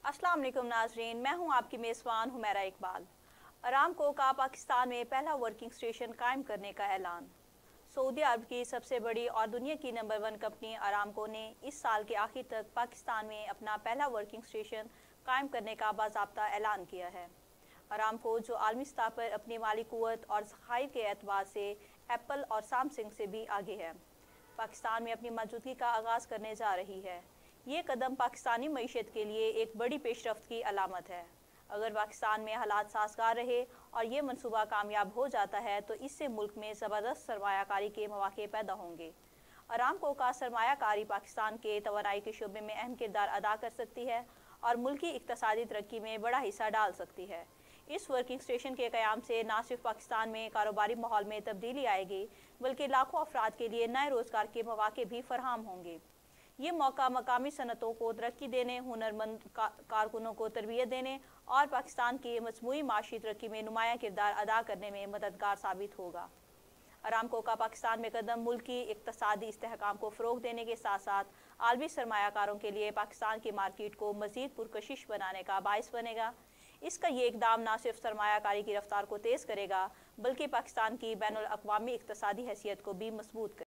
अस्सलाम वालेकुम नाजरीन, मैं हूं आपकी मेज़बान हुमैरा इकबाल। अरामको का पाकिस्तान में पहला वर्किंग स्टेशन कायम करने का ऐलान। सऊदी अरब की सबसे बड़ी और दुनिया की नंबर 1 कंपनी अरामको ने इस साल के आखिर तक पाकिस्तान में अपना पहला वर्किंग स्टेशन कायम करने का बाज़ाब्ता ऐलान किया है। अरामको, जो आलमी सतह पर अपनी माली कुव्वत और ज़खायर के एतबार से एप्पल और सैमसंग से भी आगे है, पाकिस्तान में अपनी मौजूदगी का आगाज़ करने जा रही है। ये कदम पाकिस्तानी मईशत के लिए एक बड़ी पेशरफ्त की अलामत है। अगर पाकिस्तान में हालात साजगार रहे और ये मनसूबा कामयाब हो जाता है तो इससे मुल्क में ज़बरदस्त सरमायाकारी के मौके पैदा होंगे। अरामको का सरमायाकारी पाकिस्तान के तवानाई के शोबे में अहम किरदार अदा कर सकती है और मुल्की इक़्तिसादी तरक्की में बड़ा हिस्सा डाल सकती है। इस वर्किंग स्टेशन के क़याम से न सिर्फ पाकिस्तान में कारोबारी माहौल में तब्दीली आएगी, बल्कि लाखों अफराद के लिए नए रोज़गार के मौके भी फराहम होंगे। ये मौका मकामी सनतों को तरक्की देने, हुनरमंद कारकुनों को तरबियत देने और पाकिस्तान की मजमूई माशी तरक्की में नुमायाँ किरदार अदा करने में मददगार साबित होगा। अरामको का पाकिस्तान में कदम मुल्क की इक़्तिसादी इस्तेहकाम को फ़रोग़ देने के साथ साथ आलमी सरमायाकारों के लिए पाकिस्तान की मार्केट को मज़ीद पुरकशिश बनाने का बाइस बनेगा। इसका ये इक़दाम न सिर्फ सरमायाकारी की रफ्तार को तेज़ करेगा, बल्कि पाकिस्तान की बैनुल अक़वामी इक़्तिसादी हैसियत को भी मज़बूत करेगा।